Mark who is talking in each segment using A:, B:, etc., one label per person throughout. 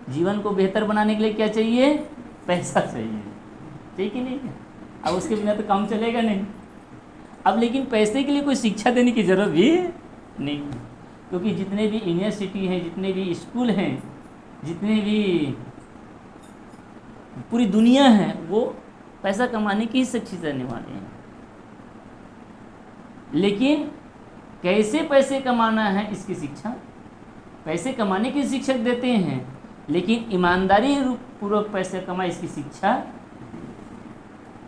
A: जीवन को बेहतर बनाने के लिए क्या चाहिए? पैसा चाहिए, ठीक है नहीं? अब उसके बिना तो काम चलेगा नहीं। अब लेकिन पैसे के लिए कोई शिक्षा देने की ज़रूरत भी नहीं, क्योंकि जितने भी यूनिवर्सिटी हैं, जितने भी स्कूल हैं, जितने भी पूरी दुनिया है, वो पैसा कमाने की ही शिक्षा देने वाले हैं। लेकिन कैसे पैसे कमाना है इसकी शिक्षा, पैसे कमाने की शिक्षा देते हैं, लेकिन ईमानदारी पूर्वक पैसे कमाए इसकी शिक्षा,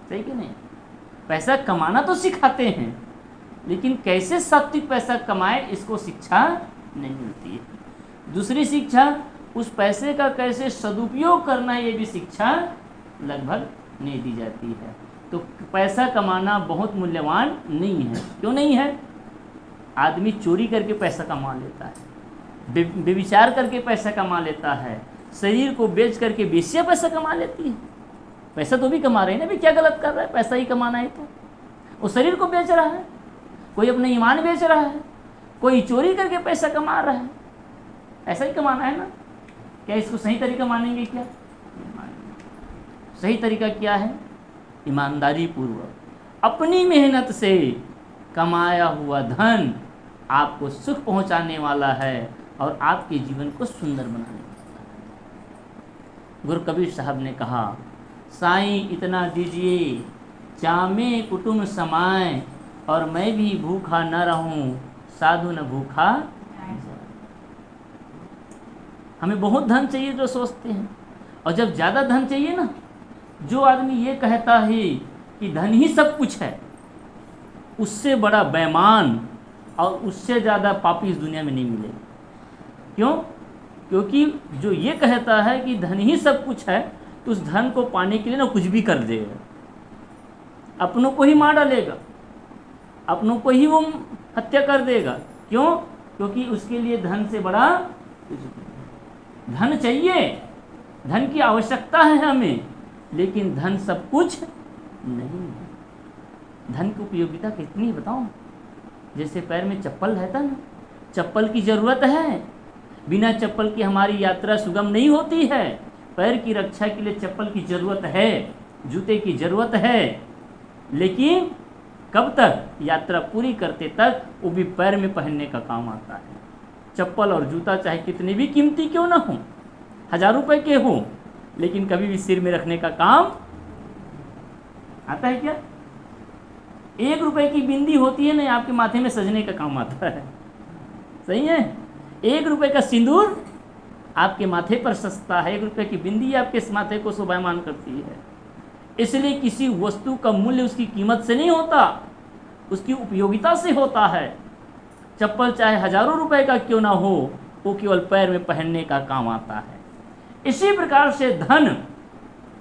A: सही कि नहीं? पैसा कमाना तो सिखाते हैं, लेकिन कैसे सात्विक पैसा कमाए इसको शिक्षा नहीं मिलती है। दूसरी शिक्षा, उस पैसे का कैसे सदुपयोग करना है, ये भी शिक्षा लगभग नहीं दी जाती है। तो पैसा कमाना बहुत मूल्यवान नहीं है। क्यों नहीं है? आदमी चोरी करके पैसा कमा लेता है, व्यभिचार करके पैसा कमा लेता है, शरीर को बेच करके वेश्या पैसा कमा लेती है। पैसा तो भी कमा रहे हैं ना, भी क्या गलत कर रहा है? पैसा ही कमाना है तो वो शरीर को बेच रहा है, कोई अपना ईमान बेच रहा है, कोई चोरी करके पैसा कमा रहा है। ऐसा ही कमाना है ना? क्या इसको सही तरीका मानेंगे? क्या सही तरीका क्या है? ईमानदारी पूर्वक अपनी मेहनत से कमाया हुआ धन आपको सुख पहुंचाने वाला है और आपके जीवन को सुंदर बनाने वाला है। गुरु कबीर साहब ने कहा, साईं इतना दीजिए चामे कुटुंब समाए, और मैं भी भूखा न रहूं, साधु न भूखा। हमें बहुत धन चाहिए जो सोचते हैं, और जब ज़्यादा धन चाहिए ना, जो आदमी ये कहता है कि धन ही सब कुछ है, उससे बड़ा बेईमान और उससे ज़्यादा पापी इस दुनिया में नहीं मिलेगा। क्यों? क्योंकि जो ये कहता है कि धन ही सब कुछ है, तो उस धन को पाने के लिए ना कुछ भी कर देगा, अपनों को ही मार डालेगा, अपनों को ही वो हत्या कर देगा। क्यों? क्योंकि उसके लिए धन से बड़ा कुछ नहीं। धन चाहिए, धन की आवश्यकता है हमें, लेकिन धन सब कुछ नहीं है। धन की उपयोगिता कितनी बताऊं? जैसे पैर में चप्पल रहता ना, चप्पल की ज़रूरत है, बिना चप्पल की हमारी यात्रा सुगम नहीं होती है। पैर की रक्षा के लिए चप्पल की ज़रूरत है, जूते की ज़रूरत है, लेकिन कब तक? यात्रा पूरी करते तक वो भी पैर में पहनने का काम आता है। चप्पल और जूता चाहे कितने भी कीमती क्यों ना हो, 1000 रुपये के हो, लेकिन कभी भी सिर में रखने का काम आता है क्या? 1 रुपये की बिंदी होती है ना, आपके माथे में सजने का काम आता है, सही है? 1 रुपये का सिंदूर आपके माथे पर सजता है, 1 रुपये की बिंदी आपके माथे को शोभायमान करती है। इसलिए किसी वस्तु का मूल्य उसकी कीमत से नहीं होता, उसकी उपयोगिता से होता है। चप्पल चाहे हजारों रुपए का क्यों ना हो, वो केवल पैर में पहनने का काम आता है। इसी प्रकार से धन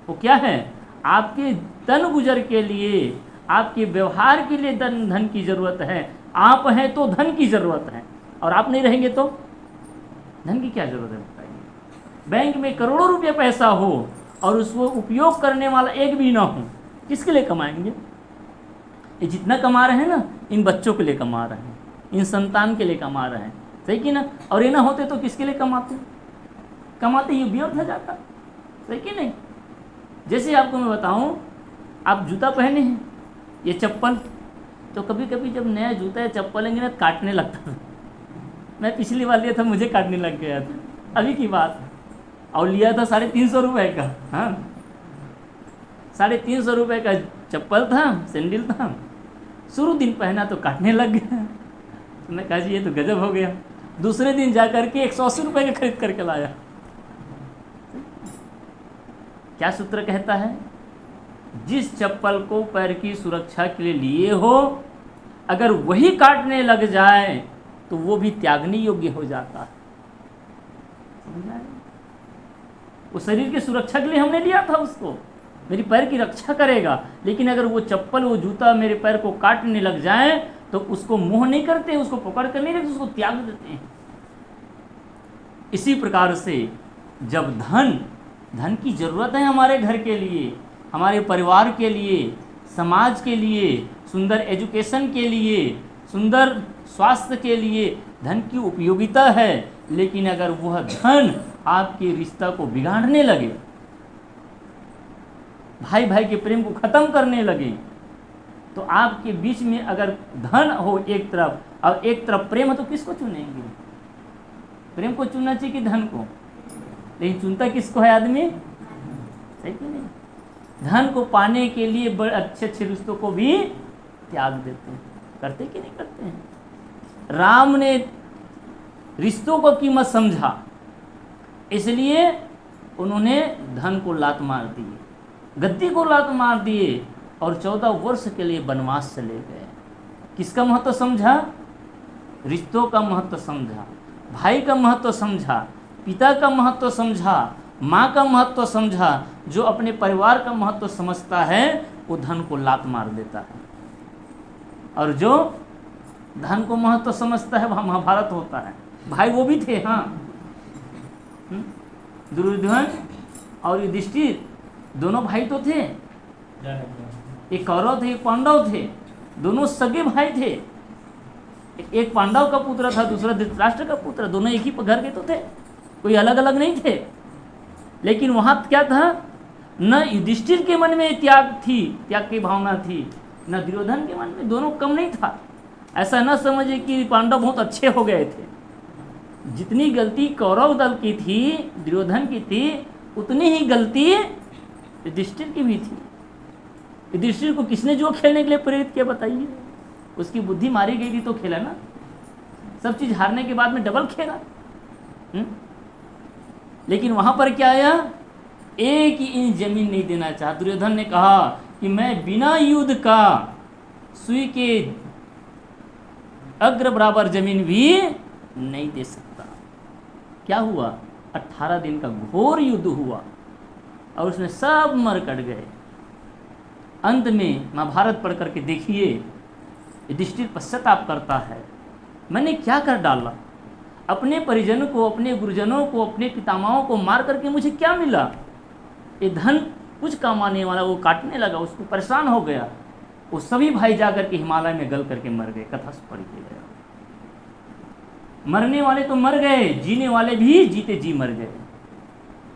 A: वो क्या है? आपके तन गुजर के लिए, आपके व्यवहार के लिए धन की ज़रूरत है। आप हैं तो धन की ज़रूरत है, और आप नहीं रहेंगे तो धन की क्या ज़रूरत है बताइए? बैंक में करोड़ों रुपये पैसा हो और उसको उपयोग करने वाला एक भी ना हो, किसके लिए कमाएंगे? ये जितना कमा रहे हैं ना, इन बच्चों के लिए कमा रहे हैं, इन संतान के लिए कमा रहे हैं, सही कि ना? और ये ना होते तो किसके लिए कमाते? कमाते ही व्यर्थ हो जाता, सही कि नहीं? जैसे आपको मैं बताऊं, आप जूता पहने हैं, ये चप्पल, तो कभी कभी जब नया जूता या चप्पल लेंगे ना, काटने लगता था। मैं पिछली बार लिया था, मुझे काटने लग गया था, अभी की बात। और लिया था 350 रुपये का, हाँ 350 रुपये का चप्पल था, सैंडल था। शुरू दिन पहना तो काटने लग गया, तो मैं कहा जी ये तो गजब हो गया। दूसरे दिन जा कर के 180 रुपये का खरीद करके लाया। क्या सूत्र कहता है? जिस चप्पल को पैर की सुरक्षा के लिए लिए हो, अगर वही काटने लग जाए तो वो भी त्यागने योग्य हो जाता है। समझ आए? वो शरीर की सुरक्षा के लिए हमने लिया था उसको, मेरी पैर की रक्षा करेगा, लेकिन अगर वो चप्पल वो जूता मेरे पैर को काटने लग जाए तो उसको मोह नहीं करते, उसको पकड़ कर नहीं रखते, उसको त्याग देते हैं। इसी प्रकार से जब धन की ज़रूरत है हमारे घर के लिए, हमारे परिवार के लिए, समाज के लिए, सुंदर एजुकेशन के लिए, सुंदर स्वास्थ्य के लिए धन की उपयोगिता है, लेकिन अगर वह धन आपके रिश्ता को बिगाड़ने लगे, भाई भाई के प्रेम को ख़त्म करने लगे, तो आपके बीच में अगर धन हो एक तरफ और एक तरफ प्रेम हो तो किसको चुनेंगे? प्रेम को चुनना चाहिए कि धन को? लेकिन चुनता किसको है आदमी? सही कि नहीं? धन को पाने के लिए बड़े अच्छे अच्छे रिश्तों को भी त्याग देते हैं। करते कि नहीं करते हैं? राम ने रिश्तों को कीमत समझा, इसलिए उन्होंने धन को लात मार दिए, गद्दी को लात मार दिए और 14 वर्ष के लिए वनवास चले गए। किसका महत्व समझा? रिश्तों का महत्व समझा, भाई का महत्व समझा, पिता का महत्व समझा, माँ का महत्व समझा। जो अपने परिवार का महत्व समझता है वो धन को लात मार देता है, और जो धन को महत्व समझता है वह महाभारत होता है। भाई वो भी थे, हाँ, दुर्योधन और युधिष्ठिर दोनों भाई तो थे, एक कौरव थे एक पांडव थे, दोनों सगे भाई थे। एक पांडव का पुत्र था, दूसरा धृतराष्ट्र का पुत्र, दोनों एक ही घर के तो थे, कोई अलग अलग नहीं थे। लेकिन वहाँ क्या था, न युधिष्ठिर के मन में त्याग की भावना थी, न दुर्योधन के मन में, दोनों कम नहीं था। ऐसा न समझे कि पांडव बहुत अच्छे हो गए थे। जितनी गलती कौरव दल की थी, दुर्योधन की थी, उतनी ही गलती युधिष्ठिर की भी थी। युधिष्ठिर को किसने जो खेलने के लिए प्रेरित किया बताइए? उसकी बुद्धि मारी गई थी तो खेला ना, सब चीज हारने के बाद में डबल खेला। लेकिन वहां पर क्या आया, एक ही इंच जमीन नहीं देना चाहा। दुर्योधन ने कहा कि मैं बिना युद्ध का सुई के अग्र बराबर जमीन भी नहीं दे सकता। क्या हुआ, 18 दिन का घोर युद्ध हुआ और उसमें सब मर कट गए। अंत में महाभारत पढ़ करके देखिए, युधिष्ठिर पश्चाताप करता है, मैंने क्या कर डाला, अपने परिजनों को, अपने गुरुजनों को, अपने पितामहों को मार करके मुझे क्या मिला? ये धन कुछ काम आने वाला, वो काटने लगा, उसको परेशान हो गया। वो सभी भाई जाकर के हिमालय में गल करके मर गए। कथा से पढ़ के गया, मरने वाले तो मर गए, जीने वाले भी जीते जी मर गए।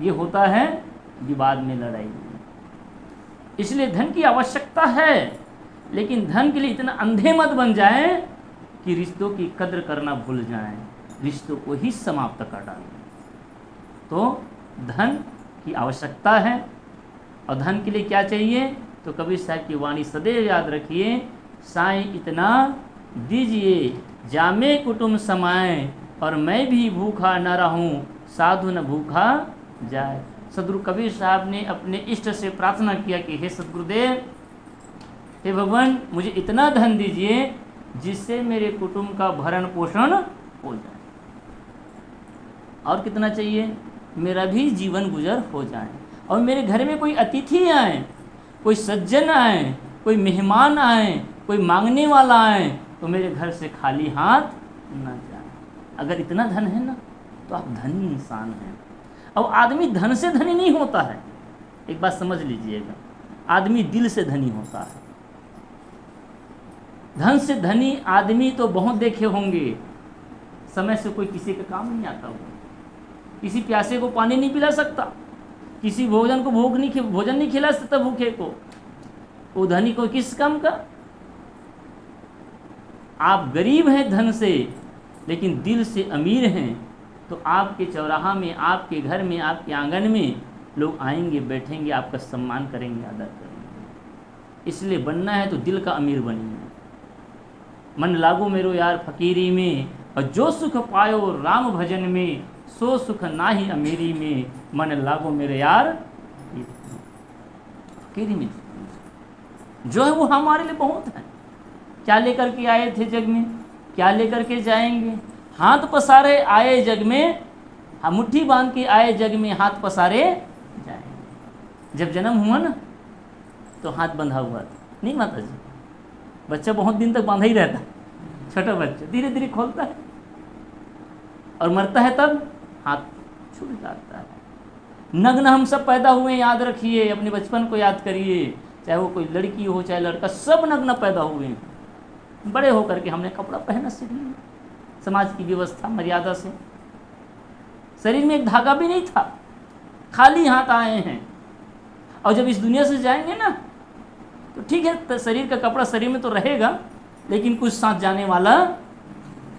A: ये होता है विवाद में, लड़ाई में। इसलिए धन की आवश्यकता है, लेकिन धन के लिए इतना अंधे मत बन जाए कि रिश्तों की कद्र करना भूल जाएं, रिश्तों को ही समाप्त कर डालें। तो धन की आवश्यकता है, और धन के लिए क्या चाहिए? तो कबीर साहब की वाणी सदैव याद रखिए, साईं इतना दीजिए जामे कुटुंब समाए, और मैं भी भूखा न रहूं साधु न भूखा जाए। सदगुरु कबीर साहब ने अपने इष्ट से प्रार्थना किया कि हे सदगुरुदेव, हे भगवान, मुझे इतना धन दीजिए जिससे मेरे कुटुंब का भरण पोषण हो जाए। और कितना चाहिए? मेरा भी जीवन गुजर हो जाए, और मेरे घर में कोई अतिथि आए, कोई सज्जन आए, कोई मेहमान आए, कोई मांगने वाला आए, तो मेरे घर से खाली हाथ न जाए। अगर इतना धन है ना, तो आप धनी इंसान हैं। अब आदमी धन से धनी नहीं होता है, एक बात समझ लीजिएगा, आदमी दिल से धनी होता है। धन से धनी आदमी तो बहुत देखे होंगे, समय से कोई किसी का काम नहीं आता होगा, किसी प्यासे को पानी नहीं पिला सकता, किसी भोजन को भोजन नहीं खिला सकता भूखे को, वो धनी को किस काम का? आप गरीब हैं धन से, लेकिन दिल से अमीर हैं, तो आपके चौराहा में, आपके घर में, आपके आंगन में लोग आएंगे, बैठेंगे, आपका सम्मान करेंगे, आदर करेंगे। इसलिए बनना है तो दिल का अमीर बनिए। मन लागो मेरो यार फकीरी में, और जो सुख पायो राम भजन में, सो सुख नाही अमीरी में, मन लागो मेरे यार फकीरी में। जो है वो हमारे लिए बहुत है। क्या लेकर के आए थे जग में, क्या लेकर के जाएंगे? हाथ पसारे आए जग में, मुट्ठी बांध के आए जग में, हाथ पसारे जाएंगे। जब जन्म हुआ ना तो हाथ बंधा हुआ था, नहीं माता जी? बच्चा बहुत दिन तक बांधा ही रहता है, छोटा बच्चा धीरे धीरे खोलता है, और मरता है तब हाथ छूट जाता है। नग्न हम सब पैदा हुए, याद रखिए, अपने बचपन को याद करिए, चाहे वो कोई लड़की हो चाहे लड़का, सब नग्न पैदा हुए हैं। बड़े होकर के हमने कपड़ा पहनना सीख लिया, समाज की व्यवस्था मर्यादा से शरीर में एक धागा भी नहीं था, खाली हाथ आए हैं। और जब इस दुनिया से जाएंगे ना तो ठीक है, तो शरीर का कपड़ा शरीर में तो रहेगा, लेकिन कुछ साथ जाने वाला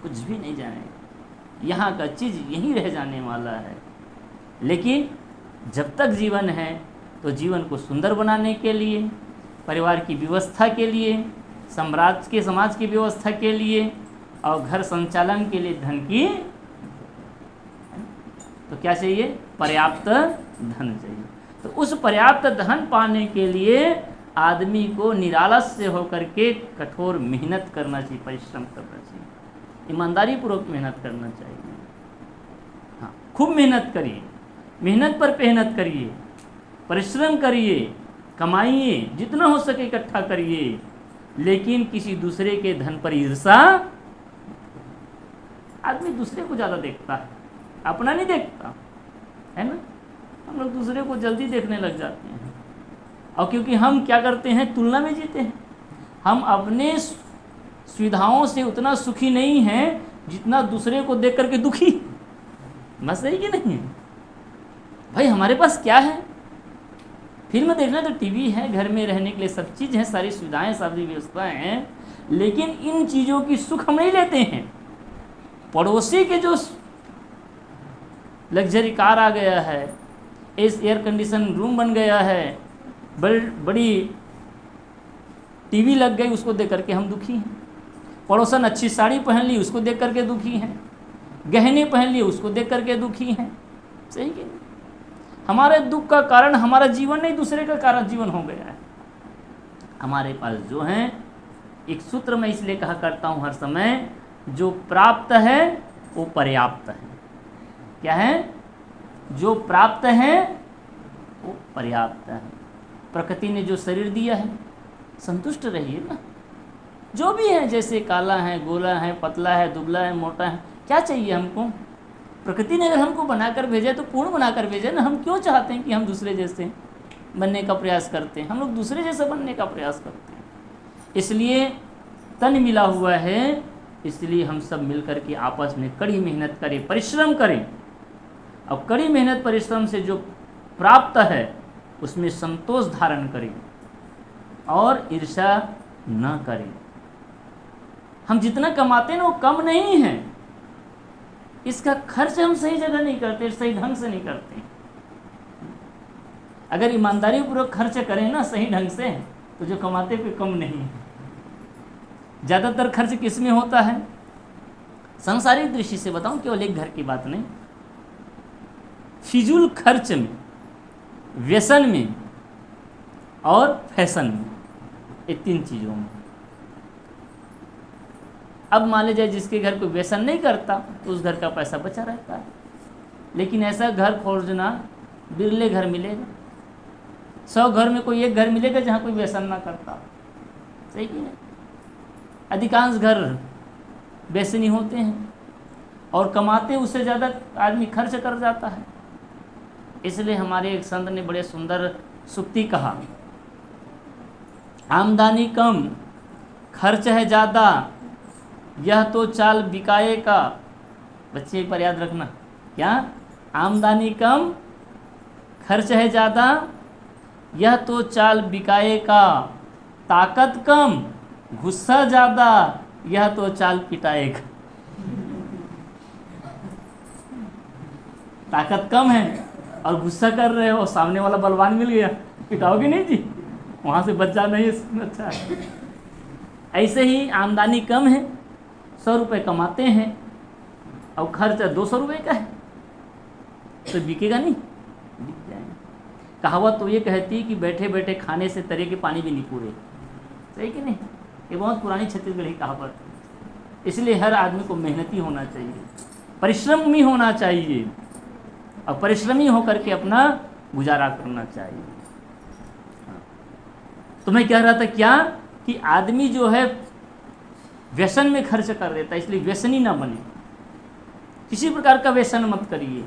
A: कुछ भी नहीं जाएगा। यहाँ का चीज़ यहीं रह जाने वाला है। लेकिन जब तक जीवन है तो जीवन को सुंदर बनाने के लिए, परिवार की व्यवस्था के लिए, समाज की व्यवस्था के लिए और घर संचालन के लिए धन की तो क्या चाहिए? पर्याप्त धन चाहिए। तो उस पर्याप्त धन पाने के लिए आदमी को निरालस्य होकर के कठोर मेहनत करना चाहिए, परिश्रम करना चाहिए, ईमानदारी पूर्वक मेहनत करना चाहिए। हाँ, खूब मेहनत करिए, मेहनत पर मेहनत करिए, परिश्रम करिए, कमाइए, जितना हो सके इकट्ठा करिए, लेकिन किसी दूसरे के धन पर ईर्षा। आदमी दूसरे को ज़्यादा देखता है, अपना नहीं देखता है ना। हम लोग दूसरे को जल्दी देखने लग जाते हैं, और क्योंकि हम क्या करते हैं, तुलना में जीते हैं। हम अपने सुविधाओं से उतना सुखी नहीं हैं जितना दूसरे को देख करके दुखी। बस सही कि नहीं है भाई? हमारे पास क्या है? फिल्म देखना तो टीवी है, घर में रहने के लिए सब चीज़ है, सारी सुविधाएं, सारी व्यवस्थाएं हैं, लेकिन इन चीज़ों की सुख हम नहीं लेते हैं। पड़ोसी के जो लग्जरी कार आ गया है, एयर कंडीशन रूम बन गया है, बड़ी टीवी लग गई, उसको देख करके हम दुखी हैं। पड़ोसन अच्छी साड़ी पहन ली, उसको देख करके दुखी हैं। गहने पहन लिए, उसको देख करके दुखी हैं। सही कि नहीं? हमारे दुख का कारण हमारा जीवन नहीं, दूसरे का कारण जीवन हो गया है। हमारे पास जो है, एक सूत्र मैं इसलिए कहा करता हूँ हर समय, जो प्राप्त है वो पर्याप्त है। क्या है? जो प्राप्त है वो पर्याप्त है। प्रकृति ने जो शरीर दिया है, संतुष्ट रहिए ना। जो भी है, जैसे काला है, गोला है, पतला है, दुबला है, मोटा है, क्या चाहिए हमको? प्रकृति ने अगर हमको बनाकर भेजा तो पूर्ण बनाकर भेजा ना। हम क्यों चाहते हैं कि हम दूसरे जैसे बनने का प्रयास करते हैं? हम लोग दूसरे जैसे बनने का प्रयास करते हैं। इसलिए तन मिला हुआ है, इसलिए हम सब मिलकर के आपस में कड़ी मेहनत करें, परिश्रम करें, और कड़ी मेहनत परिश्रम से जो प्राप्त है उसमें संतोष धारण करें और ईर्ष्या न करें। हम जितना कमाते हैं ना वो कम नहीं है, इसका खर्च हम सही जगह नहीं करते, सही ढंग से नहीं करते। अगर ईमानदारी पूर्वक खर्च करें ना सही ढंग से, तो जो कमाते पे कम नहीं है। ज़्यादातर खर्च किस में होता है? सांसारिक दृष्टि से बताऊं, केवल एक घर की बात नहीं, फिजूल खर्च में, व्यसन में और फैशन में, ये तीन चीज़ों में। अब मान लीजिए जिसके घर कोई व्यसन नहीं करता तो उस घर का पैसा बचा रहता है, लेकिन ऐसा घर खोजना बिरले घर मिलेगा। 100 घर में कोई एक घर मिलेगा जहाँ कोई व्यसन ना करता। सही कि नहीं? अधिकांश घर व्यसनी होते हैं और कमाते उससे ज़्यादा आदमी खर्च कर जाता है। इसलिए हमारे एक संत ने बड़े सुंदर सूक्ति कहा, आमदनी कम खर्च है ज़्यादा, यह तो चाल बिकाए का। बच्चे पर याद रखना, क्या? आमदनी कम खर्च है ज़्यादा, यह तो चाल बिकाए का। ताकत कम गुस्सा ज़्यादा, यह तो चाल पिटाए का। ताकत कम है और गुस्सा कर रहे हो, सामने वाला बलवान मिल गया, पिटाओगे नहीं जी, वहाँ से बच जाना ही अच्छा है। ऐसे ही आमदनी कम है, 100 रुपये कमाते हैं और खर्चा 200 रुपये का है, तो बिकेगा नहीं? बिक जाएगा। कहावत तो ये कहती है कि बैठे बैठे खाने से तरे के पानी भी नहीं पूरे। सही कि नहीं? ये बहुत पुरानी छत्तीसगढ़ी कहावत है। इसलिए हर आदमी को मेहनती होना चाहिए, परिश्रमी होना चाहिए, और परिश्रमी होकर के अपना गुजारा करना चाहिए। तो मैं कह रहा था क्या कि आदमी जो है व्यसन में खर्च कर देता है, इसलिए व्यसनी ना बने, किसी प्रकार का व्यसन मत करिए।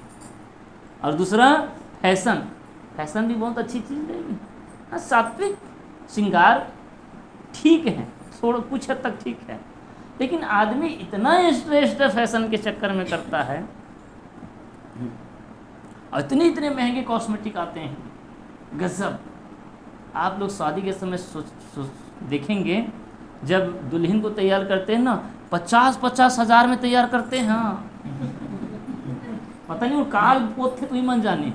A: और दूसरा फैशन, फैशन भी बहुत अच्छी चीज़ है। सात्विक श्रृंगार ठीक है, थोड़ा कुछ हद तक ठीक है, लेकिन आदमी इतना स्ट्रेस फैशन के चक्कर में करता है और इतने इतने महंगे कॉस्मेटिक आते हैं, गजब। आप लोग शादी के समय सोच देखेंगे, जब दुल्हन को तैयार करते हैं ना 50-50 हज़ार में तैयार करते हैं। हाँ, पता नहीं वो काल पोत थे तो ही मन जाने।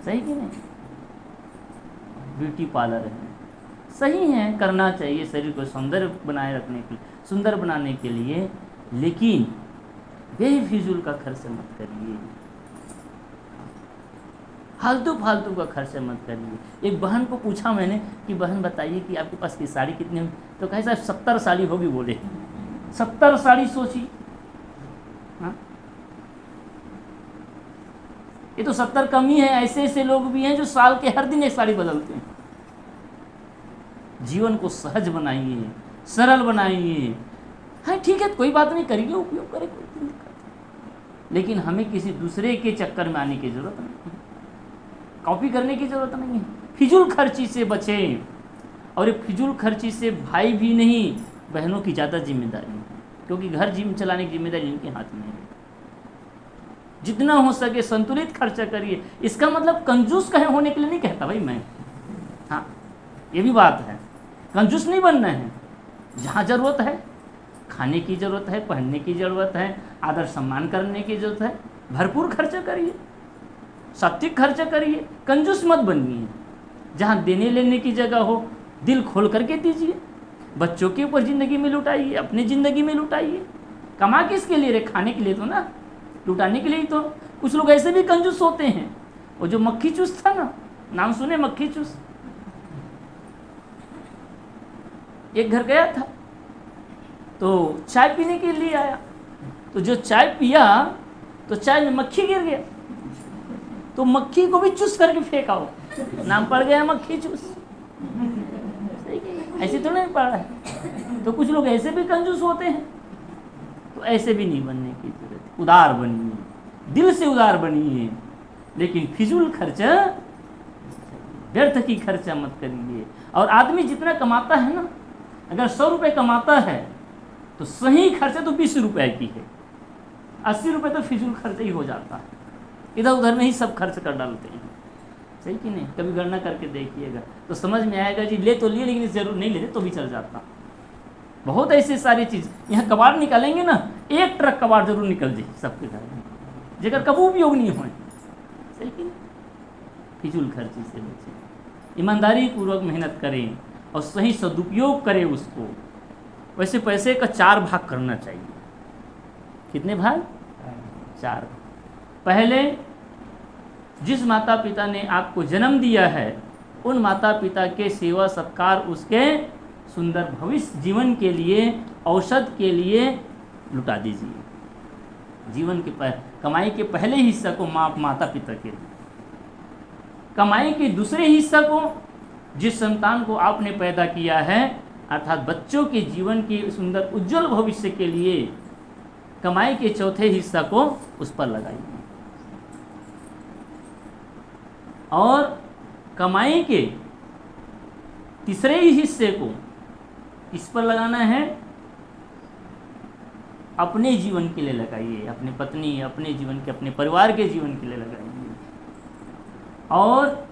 A: सही कि नहीं? ब्यूटी पार्लर है, सही है, करना चाहिए शरीर को सौंदर्य बनाए रखने के लिए, सुंदर बनाने के लिए, लेकिन बेफिजूल का खर्च मत करिए, फालतू फालतू का खर्च मत करिए। एक बहन को पूछा मैंने कि बहन बताइए कि आपके पास की साड़ी कितनी, तो कहे साहब 70 साड़ी होगी। बोले 70 साड़ी, सोची। हाँ, ये तो 70 कम ही है। ऐसे ऐसे लोग भी हैं जो साल के हर दिन एक साड़ी बदलते हैं। जीवन को सहज बनाइए, सरल बनाइए। हाँ ठीक है, कोई बात नहीं, करिए, उपयोग करें, कोई दिक्कत नहीं। लेकिन हमें किसी दूसरे के चक्कर में आने की जरूरत नहीं है, कॉपी करने की जरूरत नहीं है। फिजूल खर्ची से बचें। और ये फिजूल खर्ची से भाई भी नहीं, बहनों की ज़्यादा जिम्मेदारी है, क्योंकि घर जिम चलाने की जिम्मेदारी इनके हाथ में है। जितना हो सके संतुलित खर्चा करिए। इसका मतलब कंजूस कहे होने के लिए नहीं कहता भाई मैं, हाँ ये भी बात है, कंजूस नहीं बनना है। जहाँ ज़रूरत है, खाने की ज़रूरत है, पहनने की ज़रूरत है, आदर सम्मान करने की ज़रूरत है, भरपूर खर्चा करिए, सात्विक खर्चा करिए, कंजूस मत बनिए। जहाँ देने लेने की जगह हो, दिल खोल करके दीजिए। बच्चों के ऊपर ज़िंदगी में लुटाइए, अपनी ज़िंदगी में लुटाइए। कमा किसके लिए रे? खाने के लिए तो ना, लुटाने के लिए ही तो। कुछ लोग ऐसे भी कंजूस होते हैं। वो जो मक्खी चूस था ना, नाम सुने मक्खी चूस? एक घर गया था तो चाय पीने के लिए आया, तो जो चाय पिया तो चाय में मक्खी गिर गया, तो मक्खी को भी चूस करके फेंका। हो नाम पड़ गया मक्खी चूस। ऐसे तो नहीं पड़ा है। तो कुछ लोग ऐसे भी कंजूस होते हैं, तो ऐसे भी नहीं बनने की जरूरत। उदार बनिए, दिल से उदार बनिए, लेकिन फिजूल खर्चा, व्यर्थ की खर्चा मत करिए। और आदमी जितना कमाता है ना, अगर 100 रुपये कमाता है तो सही खर्चा तो 20 रुपये की है। 80 रुपये तो फिजूल खर्चा ही हो जाता है, इधर उधर में ही सब खर्च कर डालते हैं। सही कि नहीं? कभी गणना करके देखिएगा तो समझ में आएगा जी। ले तो लिए, लेकिन जरूर नहीं लेते तो भी चल जाता। बहुत ऐसे सारी चीज़, यहाँ कबाड़ निकालेंगे ना, 1 ट्रक कबाड़ जरूर निकल जाए सबके घर में, जेकर कभी उपयोग नहीं हो। सही कि नहीं? फिजूल खर्ची से बचें, ईमानदारी पूर्वक मेहनत करें और सही सदुपयोग करें उसको। वैसे पैसे का 4 भाग करना चाहिए। कितने भाग? 4। पहले, जिस माता पिता ने आपको जन्म दिया है, उन माता पिता के सेवा सत्कार, उसके सुंदर भविष्य जीवन के लिए, औषध के लिए लुटा दीजिए। जीवन के कमाई के पहले हिस्सा को माता पिता के लिए, कमाई के दूसरे हिस्सा को जिस संतान को आपने पैदा किया है, अर्थात बच्चों के जीवन के सुंदर उज्जवल भविष्य के लिए, कमाई के चौथे हिस्सा को उस पर लगाइए। और कमाई के तीसरे ही हिस्से को इस पर लगाना है, अपने जीवन के लिए लगाइए, अपनी पत्नी, अपने जीवन के, अपने परिवार के जीवन के लिए लगाइए। और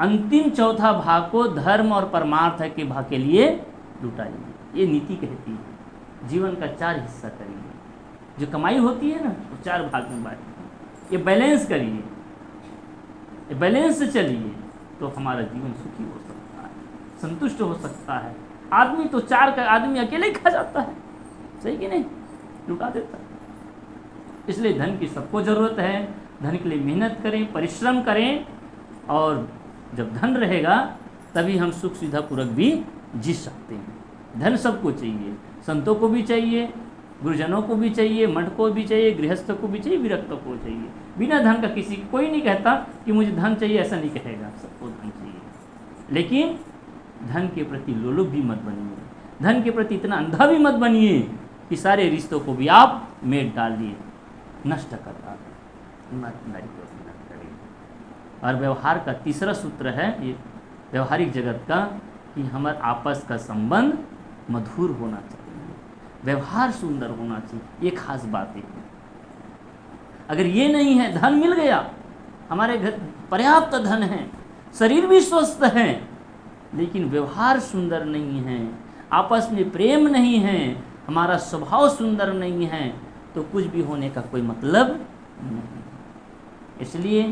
A: अंतिम चौथा भाग को धर्म और परमार्थ के भाग के लिए लुटाइए। ये नीति कहती है। जीवन का 4 हिस्सा करिए। जो कमाई होती है ना, वो 4 भाग में बांटिए। ये बैलेंस करिए, ये बैलेंस से चलिए, तो हमारा जीवन सुखी हो सकता है, संतुष्ट हो सकता है। आदमी तो 4 का आदमी अकेले ही खा जाता है। सही कि नहीं? लुटा देता है। इसलिए धन की सबको ज़रूरत है। धन के लिए मेहनत करें, परिश्रम करें, और जब धन रहेगा तभी हम सुख सुविधा पूर्वक भी जी सकते हैं। धन सबको चाहिए, संतों को भी चाहिए, गुरुजनों को भी चाहिए, मठ को भी चाहिए, गृहस्थ को भी चाहिए, विरक्तों को चाहिए। बिना धन का किसी कोई नहीं कहता कि मुझे धन चाहिए, ऐसा नहीं कहेगा। सबको धन चाहिए, लेकिन धन के प्रति लोलुप भी मत बनिए, धन के प्रति इतना अंधा भी मत बनिए कि सारे रिश्तों को भी आप मेट डालिए, नष्ट करता है। ईमानदारी को मेहनत करिए। और व्यवहार का तीसरा सूत्र है ये व्यवहारिक जगत का, कि हमारे आपस का संबंध मधुर होना चाहिए, व्यवहार सुंदर होना चाहिए। ये खास बात है। अगर ये नहीं है, धन मिल गया, हमारे घर पर्याप्त धन है, शरीर भी स्वस्थ है, लेकिन व्यवहार सुंदर नहीं है, आपस में प्रेम नहीं है, हमारा स्वभाव सुंदर नहीं है, तो कुछ भी होने का कोई मतलब नहीं। इसलिए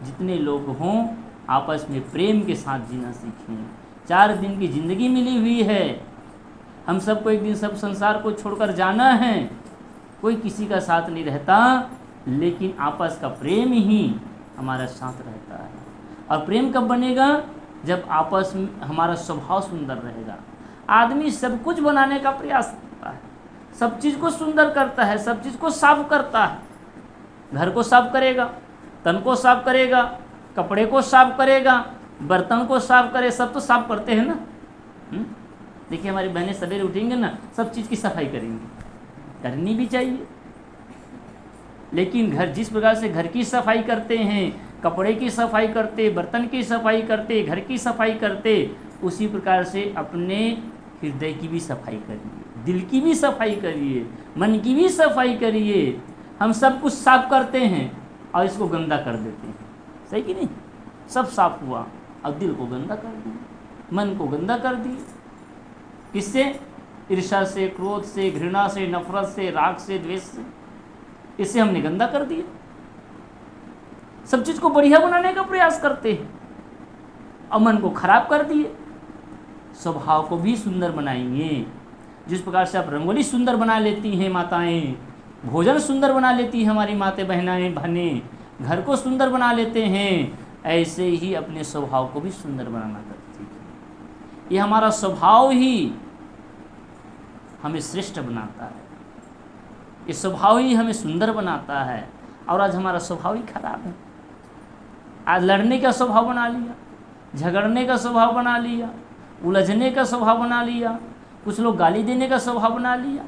A: जितने लोग हों आपस में प्रेम के साथ जीना सीखें। 4 दिन की ज़िंदगी मिली हुई है, हम सबको एक दिन सब संसार को छोड़कर जाना है, कोई किसी का साथ नहीं रहता, लेकिन आपस का प्रेम ही हमारा साथ रहता है। और प्रेम कब बनेगा? जब आपस में हमारा स्वभाव सुंदर रहेगा। आदमी सब कुछ बनाने का प्रयास करता है, सब चीज़ को सुंदर करता है, सब चीज़ को साफ करता है, घर को साफ करेगा, तन को साफ करेगा, कपड़े को साफ करेगा, बर्तन को साफ करे, सब तो साफ करते हैं ना। देखिए हमारी बहनें सवेरे उठेंगे ना, सब चीज़ की सफाई करेंगी, करनी भी चाहिए। लेकिन घर जिस प्रकार से घर की सफाई करते हैं, कपड़े की सफाई करते, बर्तन की सफाई करते, घर की सफाई करते, उसी प्रकार से अपने हृदय की भी सफाई करिए, दिल की भी सफाई करिए, मन की भी सफाई करिए। हम सब कुछ साफ करते हैं और इसको गंदा कर देते हैं, सही कि नहीं? सब साफ हुआ और दिल को गंदा कर दिया, मन को गंदा कर दिया। किससे? ईर्ष्या से, क्रोध से, घृणा से, नफरत से, राग से, द्वेष से, इससे हमने गंदा कर दिया। सब चीज़ को बढ़िया बनाने का प्रयास करते हैं और मन को खराब कर दिए। स्वभाव को भी सुंदर बनाएंगे। जिस प्रकार से आप रंगोली सुंदर बना लेती हैं माताएं, भोजन सुंदर बना लेती हैं हमारी मातें बहनाएं बहनें, घर को सुंदर बना लेते हैं, ऐसे ही अपने स्वभाव को भी सुंदर बनाना करती है। ये हमारा स्वभाव ही हमें श्रेष्ठ बनाता है, ये स्वभाव ही हमें सुंदर बनाता है। और आज हमारा स्वभाव ही खराब है। आज लड़ने का स्वभाव बना लिया, झगड़ने का स्वभाव बना लिया, उलझने का स्वभाव बना लिया, कुछ लोग गाली देने का स्वभाव बना लिया।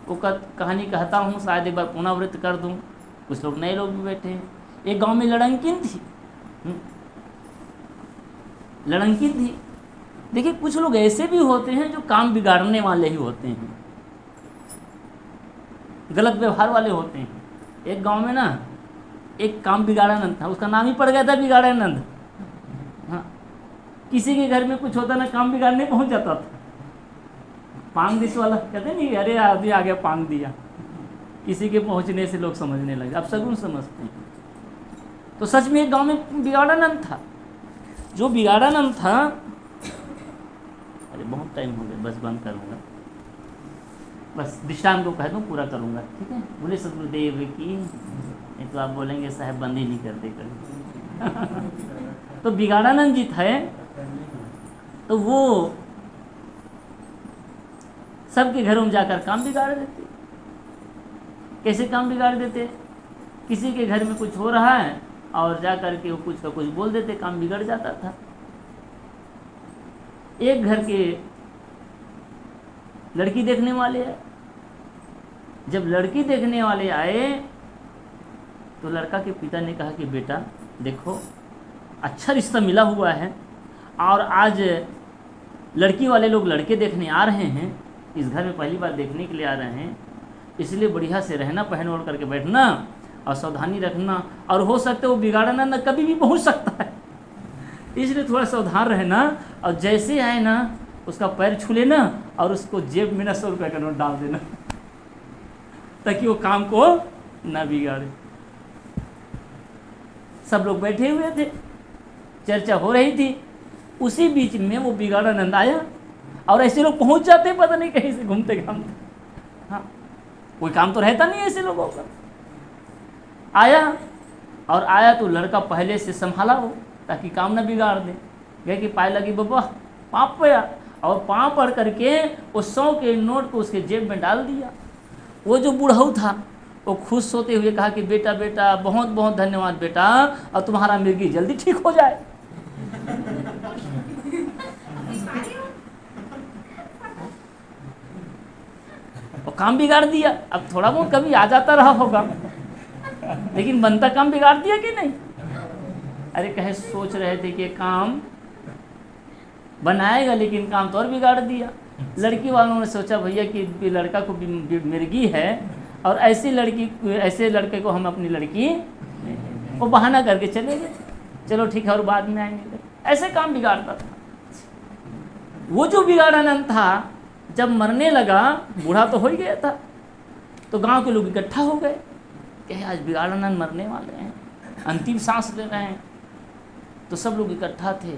A: वो कहानी कहता हूँ, शायद एक बार पुनरावृत्त कर दूँ। कुछ लोग नए लोग भी बैठे हैं। एक गांव में लड़ंकिन थी, लड़ंकिन थी। देखिए कुछ लोग ऐसे भी होते हैं जो काम बिगाड़ने वाले ही होते हैं, गलत व्यवहार वाले होते हैं। एक गांव में ना एक काम बिगाड़ानंद था, उसका नाम ही पड़ गया था बिगाड़ानंद। हाँ, किसी के घर में कुछ होता ना, काम बिगाड़ने पहुंच जाता था। पांग दिस वाला कहते नहीं, अरे आदमी आ गया पांग दिया। किसी के पहुंचने से लोग समझने लगे, अब सगुन समझते हैं। तो सच में एक गांव में बिगाड़ानंद था। जो बिगाड़ानंद था, अरे बहुत टाइम हो गया, बस बंद करूँगा, बस दृष्टांत को कह दूँ, पूरा करूँगा, ठीक है? बोले सदगुरुदेव की, नहीं तो आप बोलेंगे साहब बंद ही नहीं करते कभी। तो बिगाड़ानंद जी थे, तो वो सबके घरों में जाकर काम बिगाड़ देते। कैसे काम बिगाड़ देते? किसी के घर में कुछ हो रहा है और जा कर के वो कुछ का कुछ बोल देते, काम बिगड़ जाता था। एक घर के लड़की देखने वाले आए। जब लड़की देखने वाले आए तो लड़का के पिता ने कहा कि बेटा देखो, अच्छा रिश्ता मिला हुआ है और आज लड़की वाले लोग लड़के देखने आ रहे हैं, इस घर में पहली बार देखने के लिए आ रहे हैं, इसलिए बढ़िया से रहना, पहन ओढ़ करके बैठना और सावधानी रखना, और हो सकता है वो बिगाड़ना ना कभी भी पहुंच सकता है, इसलिए थोड़ा सावधान रहना। और जैसे आए ना उसका पैर छू लेना और उसको जेब में ना 100 रुपये का नोट डाल देना, ताकि वो काम को ना बिगाड़े। सब लोग बैठे हुए थे, चर्चा हो रही थी। उसी बीच में वो बिगाड़ानंद आया, और ऐसे लोग पहुंच जाते पता नहीं कहीं से घूमते घामते। हाँ, कोई काम तो रहता नहीं ऐसे लोगों का। आया तो लड़का पहले से संभाला हो ताकि काम ना बिगाड़ दे। गए कि पाए लगी बाबा, पाँव पया, और पाँव पड़ करके उस 100 के नोट को उसके जेब में डाल दिया। वो जो बूढ़ऊ था वो खुश होते हुए कहा कि बेटा बेटा बहुत बहुत धन्यवाद बेटा, और तुम्हारा मिर्गी जल्दी ठीक हो जाए। और काम बिगाड़ दिया। अब थोड़ा बहुत कभी आ जाता रहा होगा, लेकिन बनता काम बिगाड़ दिया कि नहीं? अरे कहे सोच रहे थे कि काम बनाएगा, लेकिन काम तो और बिगाड़ दिया। लड़की वालों ने सोचा भैया कि लड़का को मिर्गी है और ऐसे लड़के को हम अपनी लड़की, वो बहाना करके चले गए, चलो ठीक है और बाद में आएंगे। ऐसे काम बिगाड़ता था। वो जो बिगाड़ानंद था जब मरने लगा, बूढ़ा तो हो ही गया था, तो गांव के लोग इकट्ठा हो गए कि आज बिगाड़ानंद मरने वाले हैं, अंतिम सांस ले रहे हैं। तो सब लोग इकट्ठा थे,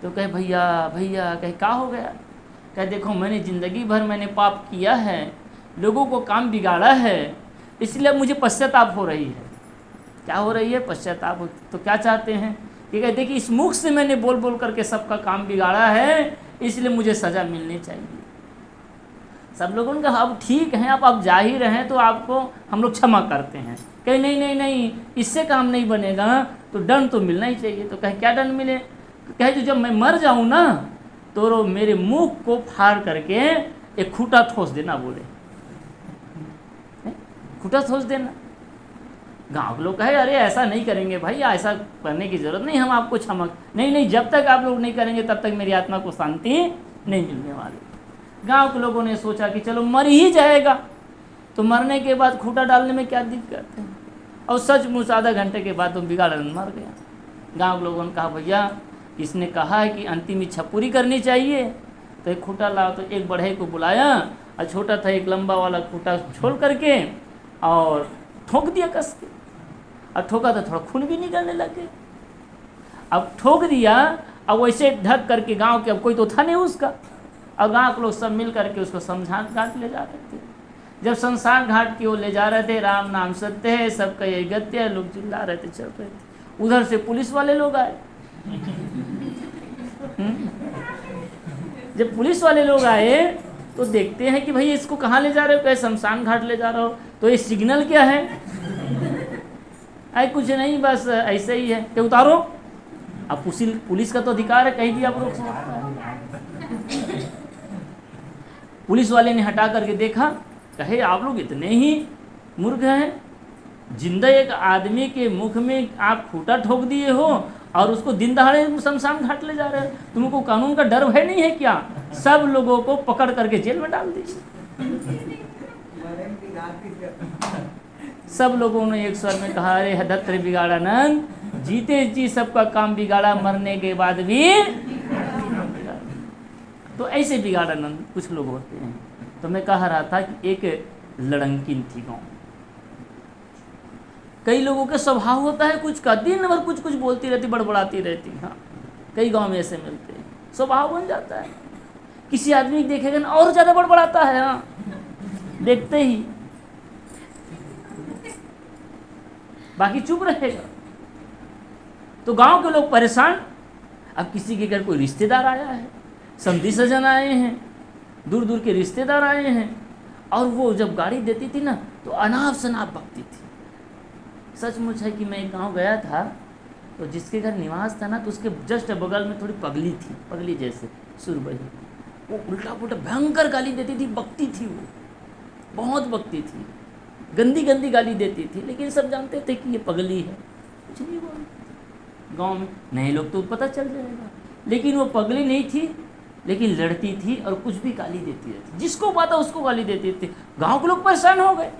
A: तो कहे भैया भैया, कहे क्या हो गया? कहे देखो मैंने ज़िंदगी भर मैंने पाप किया है, लोगों को काम बिगाड़ा है, इसलिए मुझे पश्चाताप हो रही है। क्या हो रही है? पश्चाताप। तो क्या चाहते हैं? कि कहते देखिए इस मुख से मैंने बोल बोल करके सबका काम बिगाड़ा है, इसलिए मुझे सज़ा मिलनी चाहिए। सब लोगों ने कहा अब ठीक है, आप जा ही रहे हैं तो आपको हम लोग क्षमा करते हैं। कहे नहीं नहीं नहीं, इससे काम नहीं बनेगा, तो दंड तो मिलना ही चाहिए। तो कहे क्या दंड मिले? कहे जो जब मैं मर जाऊं ना तो मेरे मुंह को फाड़ करके एक खूंटा ठोस देना। बोले खूंटा ठोस देना। गांव के लोग कहे अरे ऐसा नहीं करेंगे भाई, ऐसा करने की जरूरत नहीं, हम आपको क्षमा। नहीं नहीं, जब तक आप लोग नहीं करेंगे तब तक मेरी आत्मा को शांति नहीं मिलने वाली। गांव के लोगों ने सोचा कि चलो मर ही जाएगा, तो मरने के बाद खूंटा डालने में क्या दिक्कत है। और सचमुच आधा घंटे के बाद तो बिगाड़ानंद मर गया। गांव के लोगों ने कहा भैया इसने कहा है कि अंतिम इच्छा पूरी करनी चाहिए, तो एक खूंटा लाओ। तो एक बढ़ई को बुलाया और छोटा था एक लंबा वाला खूंटा छोड़ करके और ठोक दिया कस के। अब ठोका तो थोड़ा खून भी निकलने लगे। अब ठोक दिया, अब वैसे ढक करके गांव के, अब कोई तो था नहीं उसका, और गांव के लोग सब मिल करके उसको शमशान घाट ले जा रहे थे। जब शमशान घाट की ओर ले जा रहे थे, राम नाम सत्य है, सबका यही गत्य है, लोग चिल्ला रहे थे, चल रहे थे। उधर से पुलिस वाले लोग आए। जब पुलिस वाले लोग आए तो देखते हैं कि भाई इसको कहाँ ले जा रहे हो? कहे शमशान घाट ले जा रहे हो। तो ये सिग्नल क्या है? कुछ नहीं, बस ऐसे ही है कि उतारो। अब पुलिस का तो अधिकार है, कहीं भी आप रोक सकते हैं। पुलिस वाले ने हटा करके देखा, कहे आप लोग इतने ही मूर्ख हैं, जिंदा एक आदमी के मुख में आप खूंटा ठोक दिए हो और उसको दिन दहाड़े शमशान घाट ले जा रहे हो। तुमको कानून का डर भय नहीं है क्या? सब लोगों को पकड़ करके जेल में डाल दीजिए। सब लोगों ने एक स्वर में कहा अरे हदत्र बिगाड़ानंद, जीते जी सबका काम बिगाड़ा, मरने के बाद भी। तो ऐसे बिगाड़ानंद कुछ लोग होते हैं। तो मैं कह रहा था कि एक लड़ंकिन थी गाँव। कई लोगों के स्वभाव होता है कुछ का, दिन भर कुछ कुछ बोलती रहती, बड़बड़ाती रहती। हाँ, कई गांव में ऐसे मिलते हैं, स्वभाव बन जाता है। किसी आदमी देखेगा ना और ज़्यादा बड़बड़ाता है, हाँ देखते ही, बाकी चुप रहेगा। तो गांव के लोग परेशान। अब किसी के घर कोई रिश्तेदार आया है, समधी सजन आए हैं, दूर दूर के रिश्तेदार आए हैं, और वो जब गाड़ी देती थी ना तो अनाप शनाप बकती थी। सचमुच है कि मैं एक गांव गया था, तो जिसके घर निवास था ना तो उसके जस्ट बगल में थोड़ी पगली थी, पगली जैसे सुरबही। वो उल्टा पुल्टा भयंकर गाली देती थी, बकती थी, वो बहुत बकती थी, गंदी गंदी गाली देती थी। लेकिन सब जानते थे कि ये पगली है, कुछ नहीं बोलते। गांव में नए लोग तो पता चल जाएगा, लेकिन वो पगली नहीं थी, लेकिन लड़ती थी और कुछ भी गाली देती रहती, जिसको पता उसको गाली देती थी। गांव के लोग परेशान हो गए।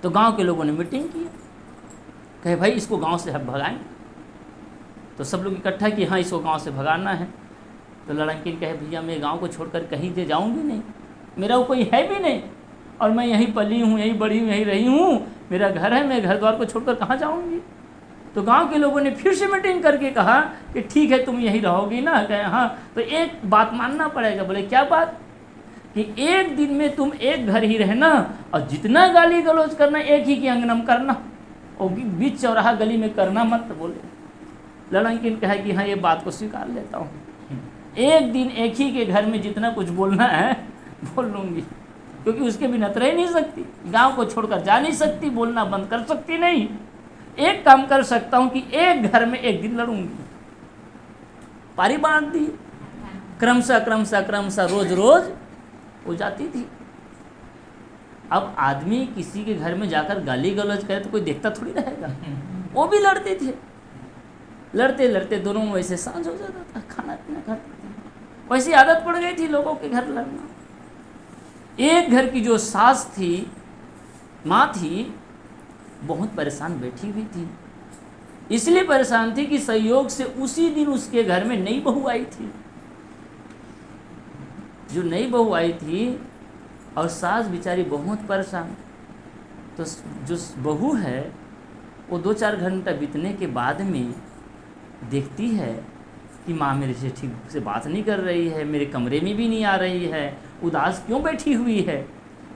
A: तो गांव के लोगों ने मीटिंग की, कहे भाई इसको गांव से हम भगाएं। तो सब लोग इकट्ठा कि हाँ इसको गांव से भगाना है। तो लड़किन कहे भैया मैं गांव को छोड़कर कहीं से जाऊंगी नहीं, मेरा वो कोई है भी नहीं, और मैं यहीं पली हूँ, यहीं बड़ी हूँ, यहीं रही हूँ, मेरा घर है, मैं घर द्वार को छोड़कर कहाँ जाऊँगी। तो गांव के लोगों ने फिर से मीटिंग करके कहा कि ठीक है तुम यहीं रहोगी ना? कहे हाँ। तो एक बात मानना पड़ेगा। बोले क्या बात? कि एक दिन में तुम एक घर ही रहना और जितना गाली गलौज करना एक ही के अंगना में करना, और बीच चौराहा गली में करना मत। बोले लड़किन कहे कि हाँ ये बात को स्वीकार लेता हूँ, एक दिन एक ही के घर में जितना कुछ बोलना है बोल लूँगी, क्योंकि उसके बिना तो रह नहीं सकती, गांव को छोड़कर जा नहीं सकती, बोलना बंद कर सकती नहीं। एक काम कर सकता हूँ कि एक घर में एक दिन लड़ूंगी। पारी बांट दी, क्रमशः क्रमशः क्रमशः रोज रोज हो जाती थी। अब आदमी किसी के घर में जाकर गाली गलौज करे तो कोई देखता थोड़ी रहेगा, वो भी लड़ते थे। लड़ते लड़ते दोनों में वैसे सांझ हो जाता था, खाना पीना खाते थे, वैसी आदत पड़ गई थी लोगों के घर लड़ना। एक घर की जो सास थी, माँ थी, बहुत परेशान बैठी हुई थी। इसलिए परेशान थी कि संयोग से उसी दिन उसके घर में नई बहू आई थी। जो नई बहू आई थी और सास बेचारी बहुत परेशान। तो जो बहू है वो 2-4 घंटा बीतने के बाद में देखती है कि माँ मेरे से ठीक से बात नहीं कर रही है, मेरे कमरे में भी नहीं आ रही है, उदास क्यों बैठी हुई है।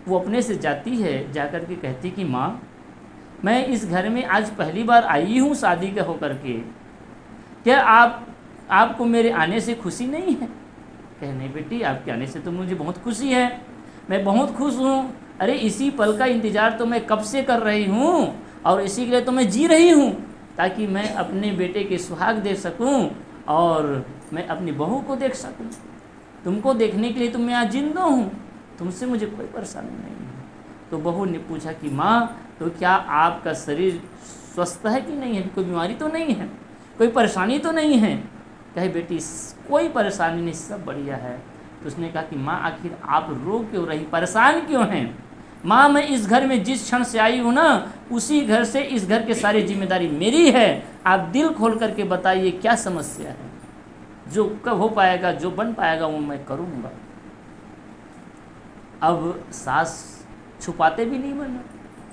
A: वो अपने से जाती है, जाकर के कहती कि माँ, मैं इस घर में आज पहली बार आई हूँ शादी के होकर के, क्या आपको मेरे आने से खुशी नहीं है? कहे नहीं बेटी, आपके आने से तो मुझे बहुत खुशी है, मैं बहुत खुश हूँ। अरे इसी पल का इंतज़ार तो मैं कब से कर रही हूँ और इसी के लिए तो मैं जी रही हूँ, ताकि मैं अपने बेटे के सुहाग देख सकूँ और मैं अपनी बहू को देख सकूँ। तुमको देखने के लिए तो मैं आज जिंदा हूँ, तुमसे मुझे कोई परेशानी नहीं है। तो बहू ने पूछा कि माँ, तो क्या आपका शरीर स्वस्थ है कि नहीं है, कोई बीमारी तो नहीं है, कोई परेशानी तो नहीं है? कहे बेटी कोई परेशानी नहीं, सब बढ़िया है। तो उसने कहा कि माँ, आखिर आप रो क्यों रही, परेशान क्यों हैं? माँ, मैं इस घर में जिस क्षण से आई हूँ ना, उसी घर से इस घर की सारी जिम्मेदारी मेरी है। आप दिल खोल करके बताइए क्या समस्या है, जो कब हो पाएगा, जो बन पाएगा वो मैं करूँगा। अब सास छुपाते भी नहीं बना,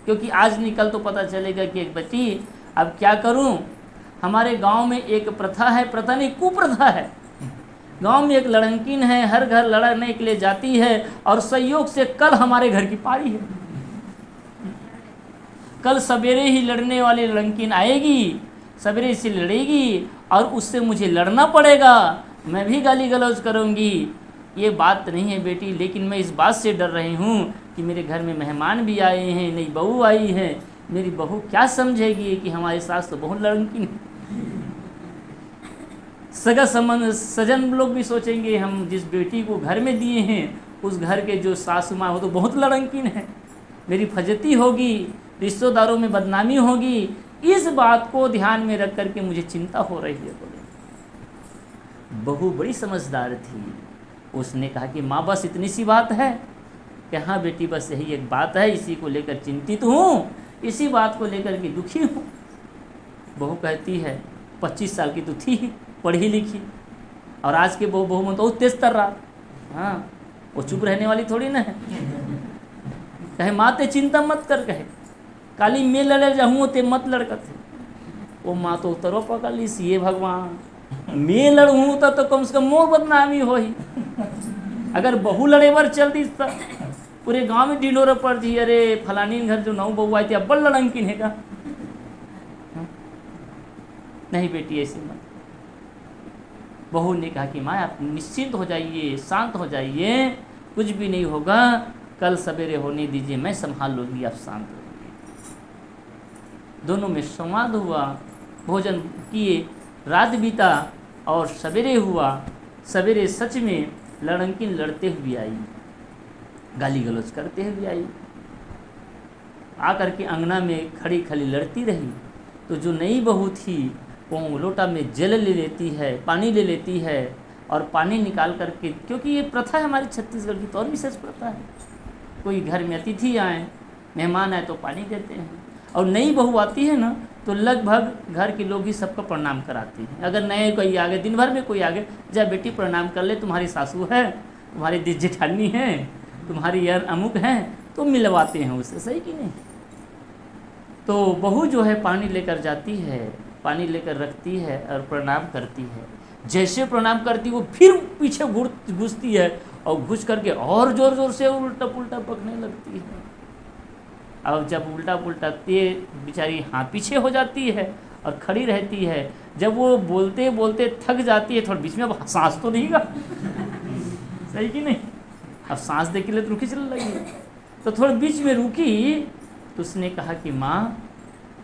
A: क्योंकि आज निकल तो पता चलेगा कि एक बेटी अब क्या करूं। हमारे गांव में एक प्रथा है, प्रथा नहीं कुप्रथा है। गांव में एक लड़किन है, हर घर लड़ने के लिए जाती है और संयोग से कल हमारे घर की पारी है। कल सवेरे ही लड़ने वाली लड़किन आएगी, सवेरे से लड़ेगी और उससे मुझे लड़ना पड़ेगा, मैं भी गाली गलौज करूँगी। ये बात नहीं है बेटी, लेकिन मैं इस बात से डर रही हूँ कि मेरे घर में मेहमान भी आए हैं, नई बहू आई है, मेरी बहू क्या समझेगी कि हमारे सास तो बहुत लड़की है। सगा संबंध सजन लोग भी सोचेंगे हम जिस बेटी को घर में दिए हैं उस घर के जो सासू माँ हो तो बहुत लड़कीन है, मेरी फजती होगी, रिश्तेदारों में बदनामी होगी। इस बात को ध्यान में रख करके मुझे चिंता हो रही है। बोले बहू बड़ी समझदार थी, उसने कहा कि माँ बस इतनी सी बात है? कि हाँ बेटी, बस यही एक बात है, इसी को लेकर चिंतित हूँ, इसी बात को लेकर के दुखी हूँ। बहू कहती है 25 साल की तो थी ही, पढ़ी लिखी, और आज के बहू में तो तेज तर रहा। हाँ, वो चुप रहने वाली थोड़ी ना है। कहे माँ ते चिंता मत कर, कहे काली मैं लड़े जाऊँ ते मत लड़कर थे। वो माँ तो उतरो पकड़ ली, ये भगवान मैं लड़ूँ तो कम से कम मोह बदनामी हो ही। अगर बहू लड़े बार चल दी तो पूरे गांव में ढिंडोरा पड़ दी, अरे फलानी घर जो नौ बहू आई थी अब बड़ लड़किन है का। नहीं बेटी ऐसी मत। बहू ने कहा कि माँ आप निश्चिंत हो जाइए, शांत हो जाइए, कुछ भी नहीं होगा, कल सवेरे होने दीजिए, मैं संभाल लूँगी, आप शांत रहिए। दोनों में संवाद हुआ, भोजन किए, रात बीता और सवेरे हुआ। सवेरे सच में लड़किन लड़ते हुए आई, गाली गलौज करते हुए आई, आकर के अंगना में खड़ी खड़ी लड़ती रही। तो जो नई बहू थी वो लोटा में जल ले लेती है, पानी ले लेती है और पानी निकाल करके, क्योंकि ये प्रथा है हमारी छत्तीसगढ़ की, तो और विशेष प्रथा है, कोई घर में अतिथि आए, मेहमान आए तो पानी देते हैं। और नई बहू आती है ना तो लगभग घर के लोग ही सबको प्रणाम कराती हैं। अगर नए कोई आगे, दिन भर में कोई आगे, जा बेटी प्रणाम कर ले, तुम्हारी सासू है, तुम्हारी जेठानी है, तुम्हारी यार अमुक है, तो मिलवाते हैं उससे, सही कि नहीं। तो बहू जो है पानी लेकर जाती है, पानी लेकर रखती है और प्रणाम करती है। जैसे प्रणाम करती वो फिर पीछे घुसती है और घुस करके और ज़ोर ज़ोर से उल्टा पुल्टा पकने लगती है। और जब उल्टा पुल्टा बेचारी हाथ पीछे हो जाती है और खड़ी रहती है। जब वो बोलते बोलते थक जाती है, थोड़ा बीच में अब सांस तो नहीं गा सही कि नहीं, अब सांस देख के लिए तो रुकी चलने लगी, तो थोड़ा बीच में रुकी तो उसने कहा कि माँ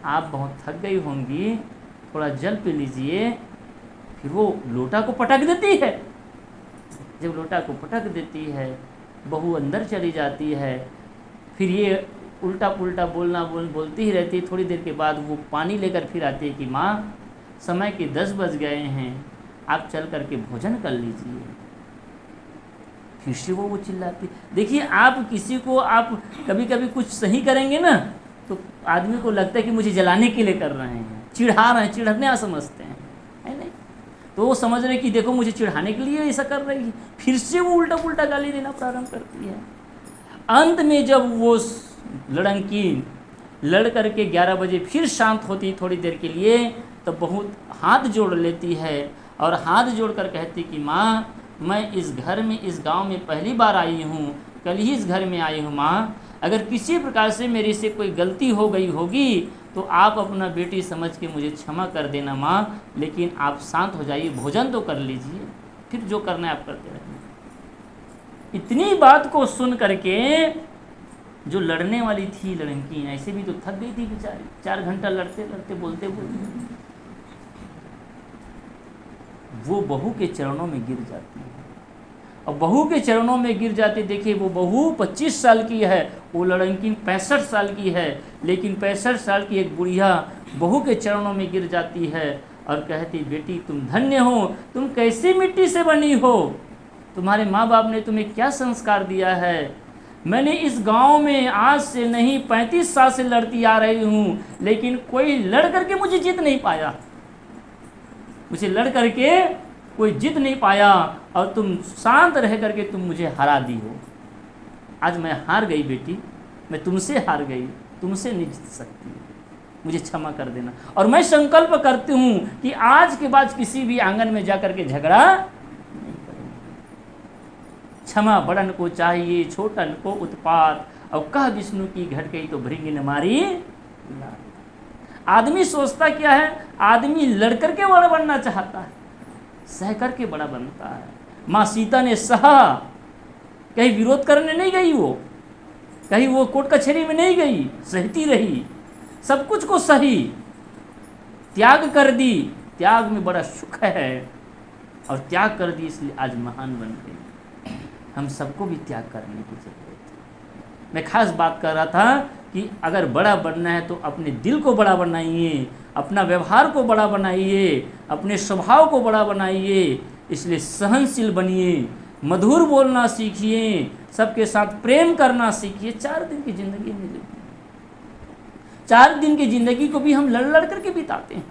A: आप बहुत थक गई होंगी, थोड़ा जल पी लीजिए। फिर वो लोटा को पटक देती है। जब लोटा को पटक देती है, बहू अंदर चली जाती है। फिर ये उल्टा पुल्टा बोलती ही रहती है। थोड़ी देर के बाद वो पानी लेकर फिर आती है कि माँ समय के 10 बज गए हैं, आप चल करके भोजन कर लीजिए। फिर से वो चिल्लाती। देखिए, आप किसी को आप कभी कभी कुछ सही करेंगे ना, तो आदमी को लगता है कि मुझे जलाने के लिए कर रहे हैं, चिढ़ा रहे हैं, चिढ़ने समझते हैं, है नहीं? तो वो समझ रहे कि देखो मुझे चिढ़ाने के लिए ऐसा कर रही है, फिर से वो उल्टा पुल्टा गाली देना प्रारंभ करती है। अंत में जब वो लड़की लड़ करके 11 बजे फिर शांत होती थोड़ी देर के लिए, तो बहुत हाथ जोड़ लेती है और हाथ जोड़ कर कहती कि माँ, मैं इस घर में, इस गांव में पहली बार आई हूँ, कल ही इस घर में आई हूँ माँ, अगर किसी प्रकार से मेरे से कोई गलती हो गई होगी तो आप अपना बेटी समझ के मुझे क्षमा कर देना माँ, लेकिन आप शांत हो जाइए, भोजन तो कर लीजिए, फिर जो करना है आप करते रहिए। इतनी बात को सुन करके जो लड़ने वाली थी लड़की, ऐसे भी तो थक गई थी बेचारी, 4 घंटा लड़ते लड़ते बोलते बोलते, वो बहू के चरणों में गिर जाती है। और बहू के चरणों में गिर जाती, देखिए वो बहू 25 साल की है, वो लड़की 65 साल की है, लेकिन 65 साल की एक बुढ़िया बहू के चरणों में गिर जाती है और कहती, बेटी तुम धन्य हो, तुम कैसी मिट्टी से बनी हो, तुम्हारे माँ बाप ने तुम्हें क्या संस्कार दिया है। मैंने इस गांव में आज से नहीं 35 साल से लड़ती आ रही हूँ, लेकिन कोई लड़ करके मुझे जीत नहीं पाया, मुझे लड़ करके कोई जीत नहीं पाया, और तुम शांत रह करके तुम मुझे हरा दी हो। आज मैं हार गई बेटी, मैं तुमसे हार गई, तुमसे नहीं जीत सकती, मुझे क्षमा कर देना। और मैं संकल्प करती हूँ कि आज के बाद किसी भी आंगन में जाकर के झगड़ा नहीं करूँगी। क्षमा बड़न को चाहिए, छोटन को उत्पात, और कह विष्णु की घट गई तो भृंगी न मारी। आदमी सोचता क्या है, आदमी लड़कर के बड़ा बनना चाहता है, सह करके बड़ा बनता है। माँ सीता ने सहा, कहीं विरोध करने नहीं गई, वो कहीं वो कोर्ट कचहरी में नहीं गई, सहती रही, सब कुछ को सही, त्याग कर दी। त्याग में बड़ा सुख है, और त्याग कर दी इसलिए आज महान बन गई। हम सबको भी त्याग करने की जरूरत है। मैं खास बात कर रहा था कि अगर बड़ा बनना है तो अपने दिल को बड़ा बनाइए, अपना व्यवहार को बड़ा बनाइए, अपने स्वभाव को बड़ा बनाइए, इसलिए सहनशील बनिए, मधुर बोलना सीखिए, सबके साथ प्रेम करना सीखिए। 4 दिन की ज़िंदगी मिलेगी, 4 दिन की ज़िंदगी को भी हम लड़ लड़ करके बिताते हैं,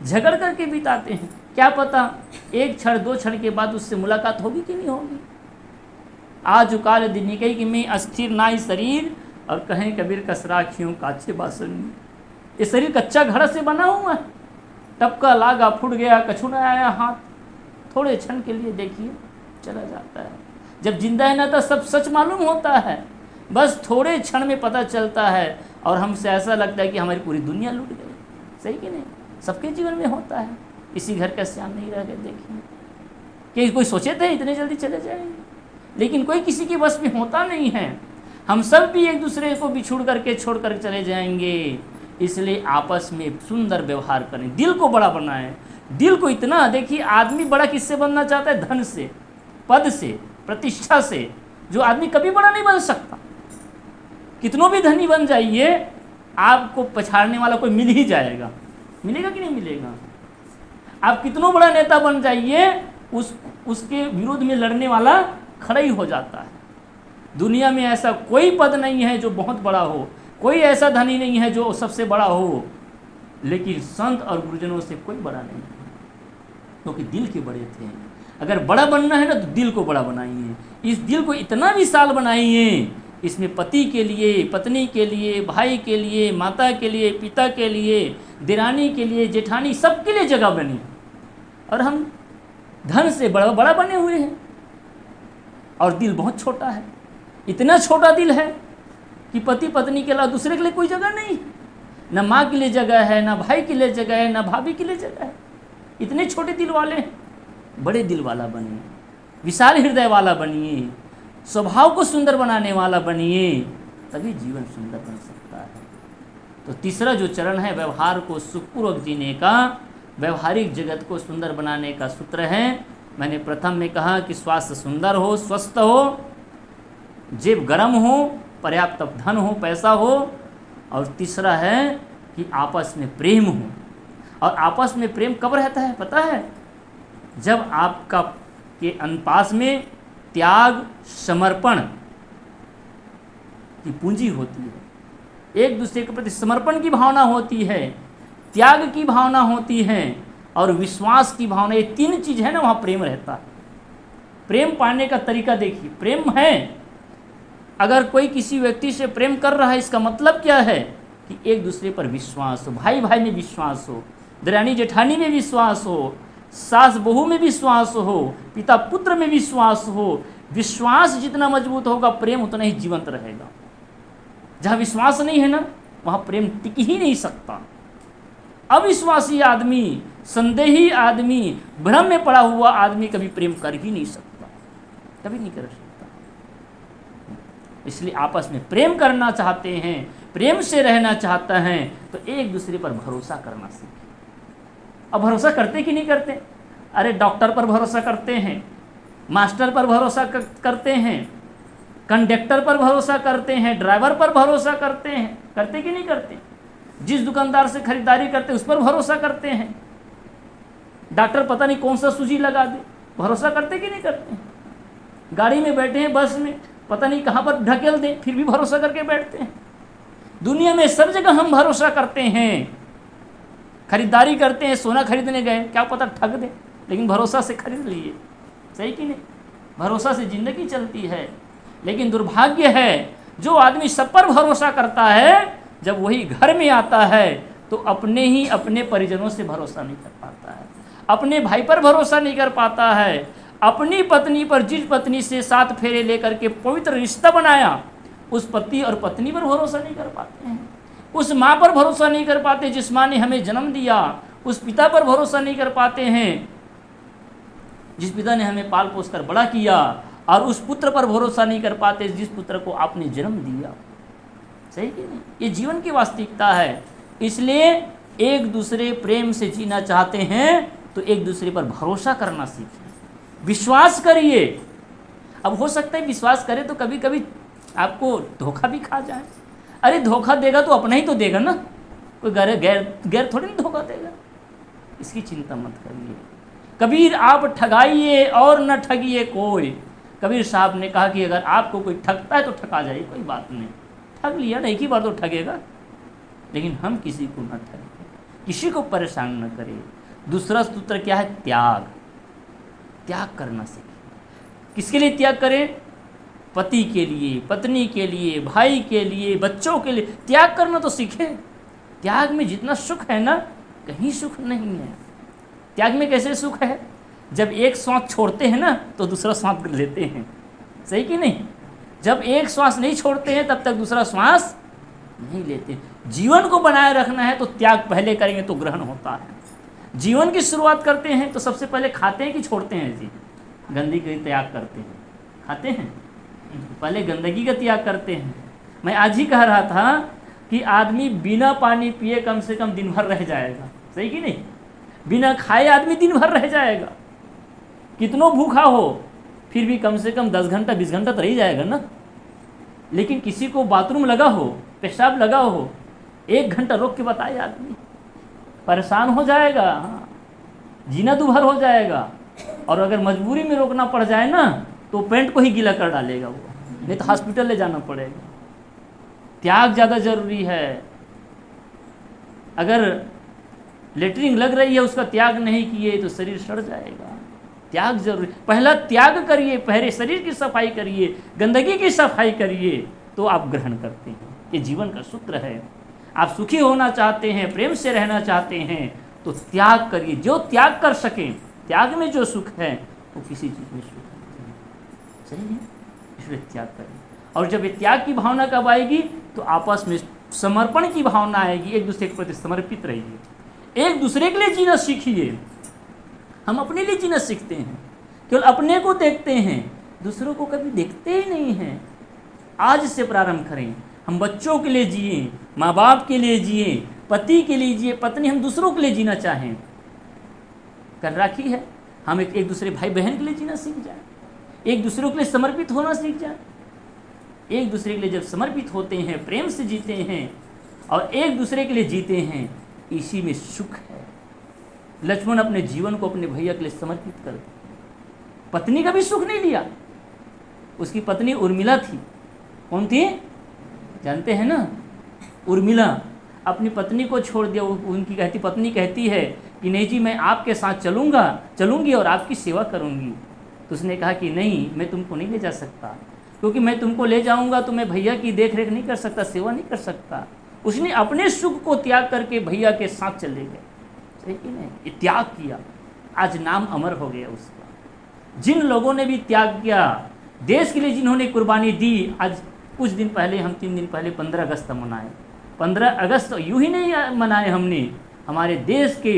A: झगड़ करके बिताते हैं। क्या पता 1 क्षण 2 क्षण के बाद उससे मुलाकात होगी कि नहीं होगी। आज काल दिन निकई कि मैं अस्थिर नाई शरीर, और कहें कबीर कसराखियों काछे बासन। ये शरीर कच्चा घड़ा से बना हुआ है, टपका लागा फूट गया, कछु न आया हाथ, थोड़े क्षण के लिए देखिए चला जाता है। जब जिंदा है ना तो सब सच मालूम होता है, बस थोड़े क्षण में पता चलता है, और हमसे ऐसा लगता है कि हमारी पूरी दुनिया लूट गई। सही कि नहीं? सबके जीवन में होता है। इसी घर का श्याम नहीं रह गए, देखिए कि कोई सोचे थे इतने जल्दी चले जाएंगे, लेकिन कोई किसी के बस में होता नहीं है। हम सब भी एक दूसरे को बिछुड़ करके छोड़ कर चले जाएंगे। इसलिए आपस में सुंदर व्यवहार करें, दिल को बड़ा बनाएं। दिल को इतना, देखिए आदमी बड़ा किससे बनना चाहता है? धन से, पद से, प्रतिष्ठा से। जो आदमी कभी बड़ा नहीं बन सकता, कितनों भी धनी बन जाइए, आपको पछाड़ने वाला कोई मिल ही जाएगा। मिलेगा कि नहीं मिलेगा? आप कितनों बड़ा नेता बन जाइए, उसके विरोध में लड़ने वाला खड़ा ही हो जाता है। दुनिया में ऐसा कोई पद नहीं है जो बहुत बड़ा हो, कोई ऐसा धनी नहीं है जो सबसे बड़ा हो, लेकिन संत और गुरुजनों से कोई बड़ा नहीं है, क्योंकि दिल के बड़े थे। अगर बड़ा बनना है ना तो दिल को बड़ा बनाइए। इस दिल को इतना विशाल बनाइए, इसमें पति के लिए, पत्नी के लिए, भाई के लिए, माता के लिए, पिता के लिए, दिरानी के लिए, जेठानी, सबके लिए जगह बनी। और हम धन से बड़ा बड़ा बने हुए हैं, और दिल बहुत छोटा है। इतना छोटा दिल है कि पति पत्नी के अलावा दूसरे के लिए कोई जगह नहीं, ना माँ के लिए जगह है, ना भाई के लिए जगह है, ना भाभी के लिए जगह है। इतने छोटे दिल वाले हैं। बड़े दिल वाला बनिए, विशाल हृदय वाला बनिए, स्वभाव को सुंदर बनाने वाला बनिए, तभी जीवन सुंदर बन सकता है। तो तीसरा जो चरण है, व्यवहार को सुखपूर्वक जीने का, व्यवहारिक जगत को सुंदर बनाने का सूत्र है। मैंने प्रथम में कहा कि स्वास्थ्य सुंदर हो, स्वस्थ हो, जेब गर्म हो, पर्याप्त धन हो, पैसा हो, और तीसरा है कि आपस में प्रेम हो। और आपस में प्रेम कब रहता है पता है? जब आपका के पास में त्याग समर्पण की पूंजी होती है। एक दूसरे के प्रति समर्पण की भावना होती है, त्याग की भावना होती है और विश्वास की भावना। ये तीन चीज़ है ना, वहाँ प्रेम रहता है। प्रेम पाने का तरीका देखिए, प्रेम है, अगर कोई किसी व्यक्ति से प्रेम कर रहा है, इसका मतलब क्या है कि एक दूसरे पर विश्वास हो, भाई भाई में विश्वास हो, दरानी जेठानी में विश्वास हो, सास बहू में विश्वास हो, पिता पुत्र में विश्वास हो। विश्वास जितना मजबूत होगा प्रेम उतना ही जीवंत रहेगा। जहाँ विश्वास नहीं है ना, वहाँ प्रेम टिक ही नहीं सकता। अविश्वासी आदमी, संदेही आदमी, भ्रम में पड़ा हुआ आदमी कभी प्रेम कर ही नहीं सकता, कभी नहीं कर सकता। इसलिए आपस में प्रेम करना चाहते हैं, प्रेम से रहना चाहता है, तो एक दूसरे पर भरोसा करना सीखें। अब भरोसा करते कि नहीं करते? अरे डॉक्टर पर भरोसा करते हैं, मास्टर पर भरोसा करते हैं, कंडक्टर पर भरोसा करते हैं, ड्राइवर पर भरोसा करते हैं, करते कि नहीं करते? जिस दुकानदार से खरीदारी करते उस पर भरोसा करते हैं। डॉक्टर पता नहीं कौन सा सूजी लगा दे, भरोसा करते कि नहीं करते? गाड़ी में बैठे हैं, बस में, पता नहीं कहाँ पर ढकेल दे, फिर भी भरोसा करके बैठते हैं। दुनिया में सब जगह हम भरोसा करते हैं। खरीदारी करते हैं, सोना खरीदने गए, क्या पता ठग दे, लेकिन भरोसा से खरीद लिए। सही कि नहीं? भरोसा से जिंदगी चलती है। लेकिन दुर्भाग्य है जो आदमी सब पर भरोसा करता है, जब वही घर में आता है तो अपने ही अपने परिजनों से भरोसा नहीं कर पाता है, अपने भाई पर भरोसा नहीं कर पाता है, अपनी पत्नी पर, जिस पत्नी से 7 फेरे लेकर के पवित्र रिश्ता बनाया, उस पति और पत्नी पर भरोसा नहीं कर पाते हैं, उस माँ पर भरोसा नहीं कर पाते जिस माँ ने हमें जन्म दिया, उस पिता पर भरोसा नहीं कर पाते हैं जिस पिता ने हमें पाल पोस कर बड़ा किया, और उस पुत्र पर भरोसा नहीं कर पाते जिस पुत्र को आपने जन्म दिया। सही कि नहीं? ये जीवन की वास्तविकता है। इसलिए एक दूसरे प्रेम से जीना चाहते हैं तो एक दूसरे पर भरोसा करना सीखें, विश्वास करिए। अब हो सकता है विश्वास करें तो कभी कभी आपको धोखा भी खा जाए। अरे धोखा देगा तो अपना ही तो देगा ना, कोई गैर थोड़ी ना धोखा देगा। इसकी चिंता मत करिए। कबीर आप ठगाइए और न ठगिए कोई। कबीर साहब ने कहा कि अगर आपको कोई ठगता है तो ठगा जाइए, कोई बात नहीं, ठग लिया ना, एक ही बार तो ठगेगा, लेकिन हम किसी को न ठगें, किसी को परेशान न करें। दूसरा सूत्र क्या है? त्याग। त्याग करना सीखें। किसके लिए त्याग करें? पति के लिए, पत्नी के लिए, भाई के लिए, बच्चों के लिए त्याग करना तो सीखें। त्याग में जितना सुख है ना, कहीं सुख नहीं है। त्याग में कैसे सुख है? जब एक श्वास छोड़ते हैं ना तो दूसरा श्वास लेते हैं। सही कि नहीं? जब एक श्वास नहीं छोड़ते हैं तब तक दूसरा श्वास नहीं लेते। जीवन को बनाए रखना है तो त्याग पहले करेंगे तो ग्रहण होता है। जीवन की शुरुआत करते हैं तो सबसे पहले खाते हैं कि छोड़ते हैं? जी, गंदगी का त्याग करते हैं, खाते हैं, पहले गंदगी का त्याग करते हैं। मैं आज ही कह रहा था कि आदमी बिना पानी पिए कम से कम दिन भर रह जाएगा। सही कि नहीं? बिना खाए आदमी दिन भर रह जाएगा, कितनों भूखा हो फिर भी कम से कम 10 घंटा 20 घंटा तो रह जाएगा ना। लेकिन किसी को बाथरूम लगा हो, पेशाब लगा हो, 1 घंटा रोक के बताए आदमी परेशान हो जाएगा, जीना दुभर हो जाएगा। और अगर मजबूरी में रोकना पड़ जाए ना तो पेंट को ही गीला कर डालेगा वो, नहीं तो हॉस्पिटल ले जाना पड़ेगा। त्याग ज़्यादा जरूरी है। अगर लेटरिन लग रही है उसका त्याग नहीं किए तो शरीर सड़ जाएगा। त्याग जरूरी। पहला त्याग करिए, पहले शरीर की सफाई करिए, गंदगी की सफाई करिए, तो आप ग्रहण करते हैं। ये जीवन का सूत्र है। आप सुखी होना चाहते हैं, प्रेम से रहना चाहते हैं तो त्याग करिए। जो त्याग कर सकें, त्याग में जो सुख है वो किसी चीज़ में सुख नहीं है। सही है? इसलिए त्याग करें। और जब ये त्याग की भावना कब आएगी तो आपस में समर्पण की भावना आएगी। एक दूसरे के प्रति समर्पित रहिए, एक दूसरे के लिए जीना सीखिए। हम अपने लिए जीना सीखते हैं, केवल अपने को देखते हैं, दूसरों को कभी देखते ही नहीं हैं। आज से प्रारंभ करें। हम बच्चों के लिए जिए, माँ बाप के लिए जिए, पति के लिए जिए, पत्नी, हम दूसरों के लिए जीना चाहें। कर राखी है, हम एक दूसरे भाई बहन के लिए जीना सीख जाए, एक दूसरों के लिए समर्पित होना सीख जाए। एक दूसरे के लिए जब समर्पित होते हैं, प्रेम से जीते हैं और एक दूसरे के लिए जीते हैं, इसी में सुख है। लक्ष्मण अपने जीवन को अपने भैया के लिए समर्पित कर दिया। पत्नी का भी सुख नहीं लिया, उसकी पत्नी उर्मिला थी। कौन थी? जानते हैं ना, उर्मिला। अपनी पत्नी को छोड़ दिया। उनकी पत्नी कहती है कि नहीं जी, मैं आपके साथ चलूँगी और आपकी सेवा करूँगी। तो उसने कहा कि नहीं, मैं तुमको नहीं ले जा सकता, क्योंकि मैं तुमको ले जाऊँगा तो मैं भैया की देख रेख नहीं कर सकता, सेवा नहीं कर सकता। उसने अपने सुख को त्याग करके भैया के साथ चले गए। सही कि नहीं? ये त्याग किया, आज नाम अमर हो गया उसका। जिन लोगों ने भी त्याग किया, देश के लिए जिन्होंने कुर्बानी दी, आज कुछ दिन पहले, हम 3 दिन पहले 15 अगस्त मनाए। 15 अगस्त यूं ही नहीं मनाए हमने, हमारे देश के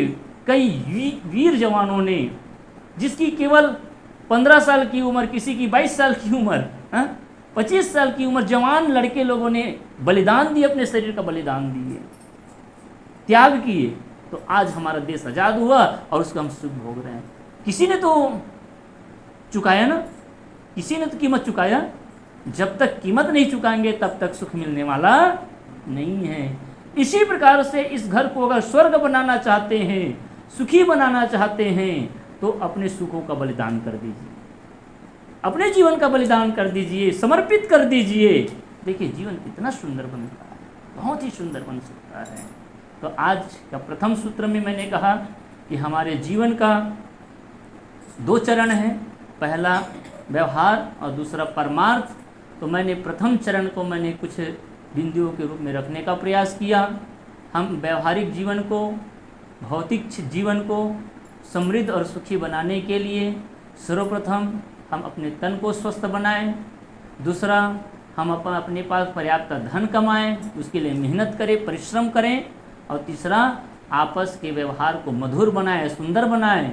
A: कई वीर जवानों ने, जिसकी केवल 15 साल की उम्र, किसी की 22 साल की उम्र, 25 साल की उम्र, जवान लड़के लोगों ने बलिदान दिए, अपने शरीर का बलिदान दिए, त्याग किए, तो आज हमारा देश आज़ाद हुआ और उसका हम सुख भोग रहे हैं। किसी ने तो चुकाया ना, किसी ने तो कीमत चुकाया। जब तक कीमत नहीं चुकाएंगे तब तक सुख मिलने वाला नहीं है। इसी प्रकार से इस घर को अगर स्वर्ग बनाना चाहते हैं, सुखी बनाना चाहते हैं, तो अपने सुखों का बलिदान कर दीजिए, अपने जीवन का बलिदान कर दीजिए, समर्पित कर दीजिए। देखिए जीवन कितना सुंदर बनता है, बहुत ही सुंदर बन सकता है। तो आज का प्रथम सूत्र में मैंने कहा कि हमारे जीवन का 2 चरण हैं, पहला व्यवहार और दूसरा परमार्थ। तो मैंने प्रथम चरण को मैंने कुछ बिंदुओं के रूप में रखने का प्रयास किया। हम व्यवहारिक जीवन को, भौतिक जीवन को समृद्ध और सुखी बनाने के लिए सर्वप्रथम हम अपने तन को स्वस्थ बनाएं, दूसरा हम अपने पास पर्याप्त धन कमाएं, उसके लिए मेहनत करें, परिश्रम करें, और तीसरा आपस के व्यवहार को मधुर बनाएं, सुंदर बनाएं।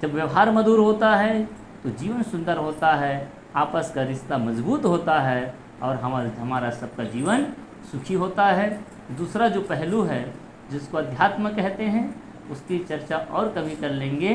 A: जब व्यवहार मधुर होता है तो जीवन सुंदर होता है, आपस का रिश्ता मजबूत होता है और हमारा सबका जीवन सुखी होता है। दूसरा जो पहलू है जिसको अध्यात्म कहते हैं, उसकी चर्चा और कभी कर लेंगे।